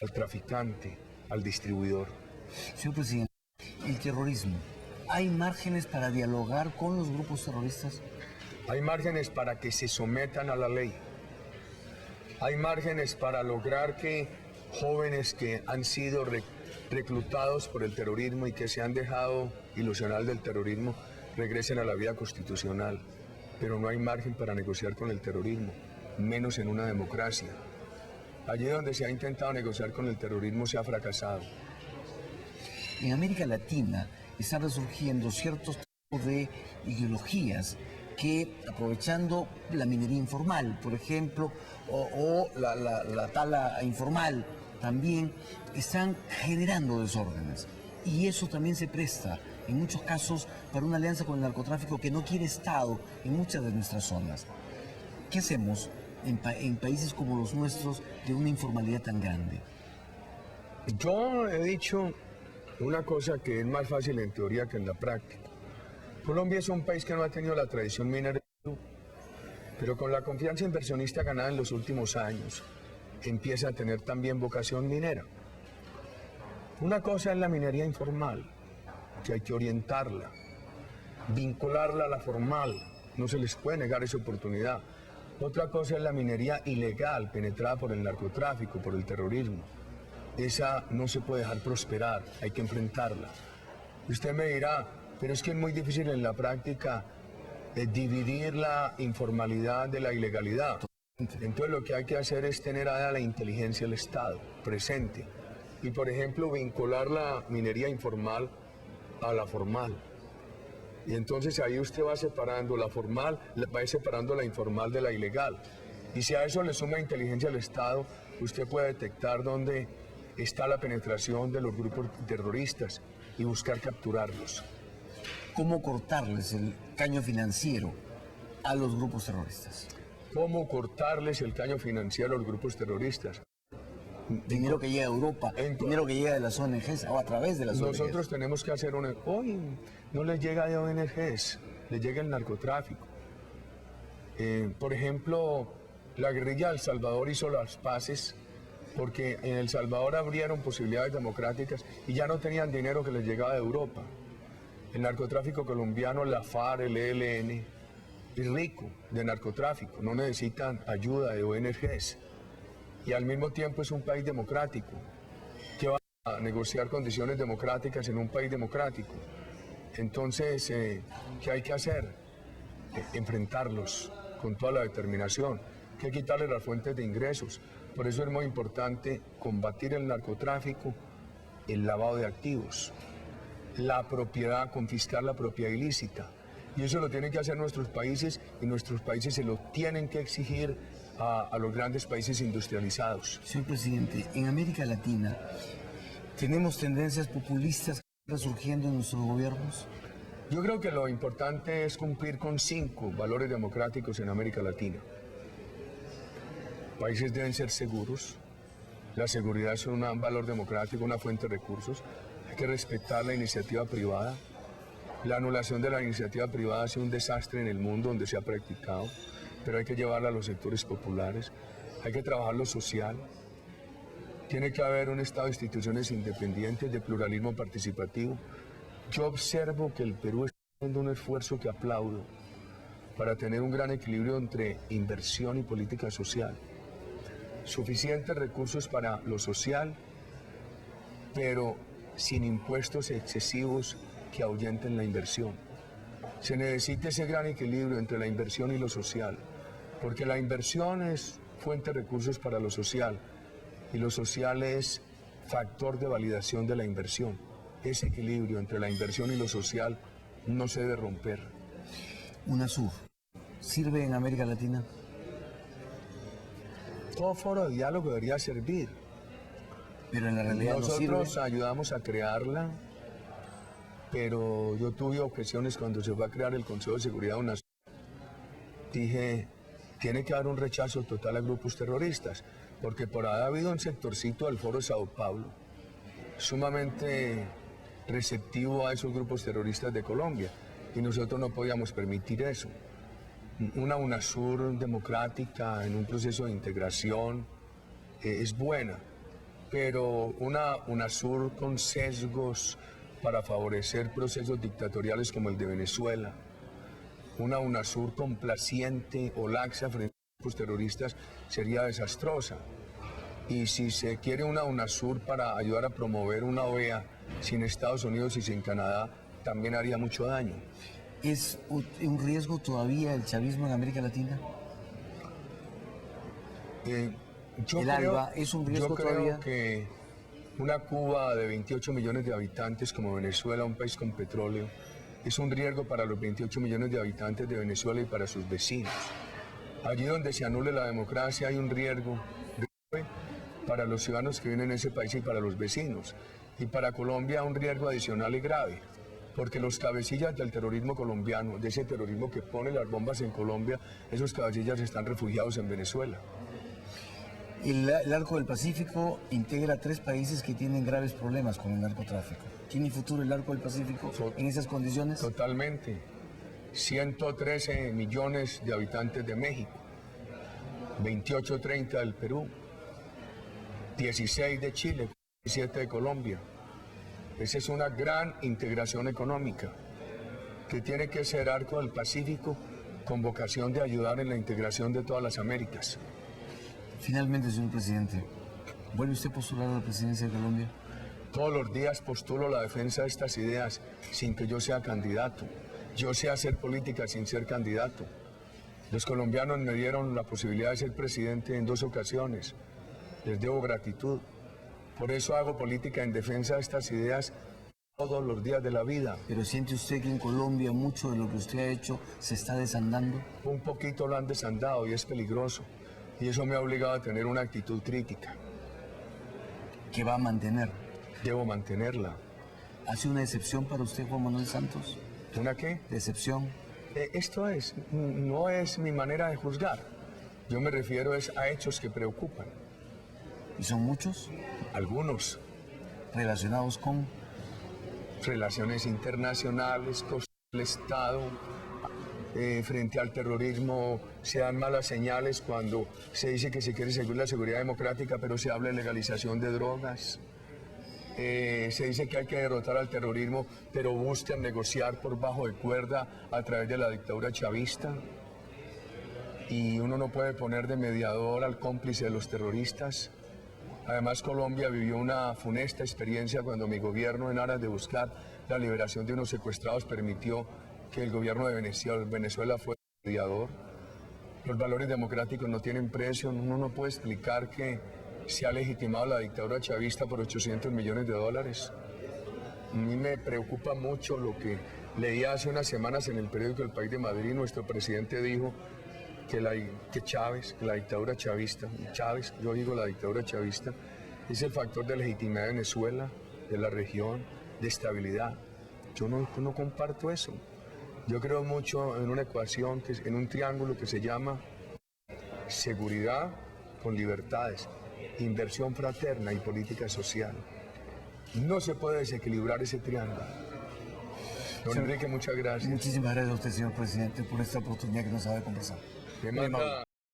al traficante, al distribuidor. Señor presidente, el terrorismo, ¿hay márgenes para dialogar con los grupos terroristas? Hay márgenes para que se sometan a la ley. Hay márgenes para lograr que jóvenes que han sido reclutados por el terrorismo y que se han dejado ilusionar del terrorismo regresen a la vida constitucional. Pero no hay margen para negociar con el terrorismo, menos en una democracia. Allí donde se ha intentado negociar con el terrorismo se ha fracasado. En América Latina están resurgiendo ciertos tipos de ideologías que, aprovechando la minería informal, por ejemplo, o la tala informal, también están generando desórdenes. Y eso también se presta, en muchos casos, para una alianza con el narcotráfico que no quiere Estado en muchas de nuestras zonas. ¿Qué hacemos en países como los nuestros de una informalidad tan grande? Yo he dicho una cosa que es más fácil en teoría que en la práctica. Colombia es un país que no ha tenido la tradición minera, pero con la confianza inversionista ganada en los últimos años, empieza a tener también vocación minera. Una cosa es la minería informal, que hay que orientarla, vincularla a la formal, no se les puede negar esa oportunidad. Otra cosa es la minería ilegal, penetrada por el narcotráfico, por el terrorismo. Esa no se puede dejar prosperar, hay que enfrentarla. Usted me dirá, pero es que es muy difícil en la práctica dividir la informalidad de la ilegalidad. Entonces lo que hay que hacer es tener a la inteligencia del Estado presente y, por ejemplo, vincular la minería informal a la formal. Y entonces ahí usted va separando la formal, va separando la informal de la ilegal. Y si a eso le suma inteligencia del Estado, usted puede detectar dónde está la penetración de los grupos terroristas y buscar capturarlos. ¿Cómo cortarles el caño financiero a los grupos terroristas? ¿Cómo cortarles el caño financiero a los grupos terroristas? Dinero que llega a Europa, dinero que llega de las ONGs o a través de las ONGs. Nosotros tenemos que hacer una... Hoy no les llega de ONGs, les llega el narcotráfico. Por ejemplo, la guerrilla de El Salvador hizo las paces porque en El Salvador abrieron posibilidades democráticas y ya no tenían dinero que les llegaba de Europa. El narcotráfico colombiano, la FARC, el ELN, es rico de narcotráfico, no necesitan ayuda de ONGs. Y al mismo tiempo es un país democrático, que va a negociar condiciones democráticas en un país democrático. Entonces, ¿qué hay que hacer? Enfrentarlos con toda la determinación, que hay que quitarle las fuentes de ingresos. Por eso es muy importante combatir el narcotráfico, el lavado de activos, la propiedad, confiscar la propiedad ilícita. Y eso lo tienen que hacer nuestros países y nuestros países se lo tienen que exigir a los grandes países industrializados. Señor presidente, en América Latina tenemos tendencias populistas resurgiendo en nuestros gobiernos. Yo creo que lo importante es cumplir con 5 valores democráticos en América Latina. Países deben ser seguros. La seguridad es un valor democrático, una fuente de recursos. Hay que respetar la iniciativa privada. La anulación de la iniciativa privada ha sido un desastre en el mundo donde se ha practicado, pero hay que llevarla a los sectores populares. Hay que trabajar lo social. Tiene que haber un Estado de instituciones independientes, de pluralismo participativo. Yo observo que el Perú está haciendo un esfuerzo que aplaudo para tener un gran equilibrio entre inversión y política social. Suficientes recursos para lo social, pero sin impuestos excesivos que ahuyenten la inversión. Se necesita ese gran equilibrio entre la inversión y lo social, porque la inversión es fuente de recursos para lo social y lo social es factor de validación de la inversión. Ese equilibrio entre la inversión y lo social no se debe romper. UNASUR, ¿sirve en América Latina? Todo foro de diálogo debería servir. Pero en la realidad nosotros no sirve. Ayudamos a crearla, pero yo tuve objeciones cuando se fue a crear el Consejo de Seguridad de UNASUR. Dije, tiene que haber un rechazo total a grupos terroristas, porque por ahí ha habido un sectorcito del Foro de Sao Paulo sumamente receptivo a esos grupos terroristas de Colombia, y nosotros no podíamos permitir eso. Una UNASUR democrática en un proceso de integración es buena, pero una UNASUR con sesgos para favorecer procesos dictatoriales como el de Venezuela, una UNASUR complaciente o laxa frente a grupos terroristas sería desastrosa. Y si se quiere una UNASUR para ayudar a promover una OEA sin Estados Unidos y sin Canadá, también haría mucho daño. ¿Es un riesgo todavía el chavismo en América Latina? ¿El ALBA es un riesgo todavía? Yo creo que una Cuba de 28 millones de habitantes como Venezuela, un país con petróleo, es un riesgo para los 28 millones de habitantes de Venezuela y para sus vecinos. Allí donde se anule la democracia hay un riesgo grave para los ciudadanos que viven en ese país y para los vecinos. Y para Colombia un riesgo adicional y grave, porque los cabecillas del terrorismo colombiano, de ese terrorismo que pone las bombas en Colombia, esos cabecillas están refugiados en Venezuela. El Arco del Pacífico integra 3 países que tienen graves problemas con el narcotráfico. ¿Tiene futuro el Arco del Pacífico en esas condiciones? Totalmente. 113 millones de habitantes de México, 28-30 del Perú, 16 de Chile, 17 de Colombia. Esa es una gran integración económica que tiene que ser Arco del Pacífico con vocación de ayudar en la integración de todas las Américas. Finalmente, señor presidente, ¿vuelve usted a postular a la presidencia de Colombia? Todos los días postulo la defensa de estas ideas sin que yo sea candidato. Yo sé hacer política sin ser candidato. Los colombianos me dieron la posibilidad de ser presidente en 2 ocasiones. Les debo gratitud. Por eso hago política en defensa de estas ideas todos los días de la vida. ¿Pero siente usted que en Colombia mucho de lo que usted ha hecho se está desandando? Un poquito lo han desandado y es peligroso. Y eso me ha obligado a tener una actitud crítica. ¿Qué va a mantener? Debo mantenerla. ¿Hace una excepción para usted, Juan Manuel Santos? ¿Una qué? ¿Decepción? No es mi manera de juzgar. Yo me refiero a hechos que preocupan. ¿Y son muchos? Algunos. ¿Relacionados con? Relaciones internacionales, cosas del Estado. Frente al terrorismo se dan malas señales cuando se dice que se quiere seguir la seguridad democrática, pero se habla de legalización de drogas. Se dice que hay que derrotar al terrorismo, pero buscan negociar por bajo de cuerda a través de la dictadura chavista. Y uno no puede poner de mediador al cómplice de los terroristas. Además, Colombia vivió una funesta experiencia cuando mi gobierno, en aras de buscar la liberación de unos secuestrados, permitió que el gobierno de Venezuela fuera mediador. Los valores democráticos no tienen precio. Uno no puede explicar que se ha legitimado la dictadura chavista por 800 millones de dólares. A mí me preocupa mucho lo que leí hace unas semanas en el periódico El País de Madrid. Nuestro presidente dijo que la dictadura chavista, yo digo la dictadura chavista, es el factor de legitimidad de Venezuela, de la región, de estabilidad. Yo no comparto eso. Yo creo mucho en una ecuación, en un triángulo que se llama seguridad con libertades, inversión fraterna y política social. No se puede desequilibrar ese triángulo. Don Enrique, muchas gracias. Muchísimas gracias a usted, señor presidente, por esta oportunidad que nos ha de conversar. Me manda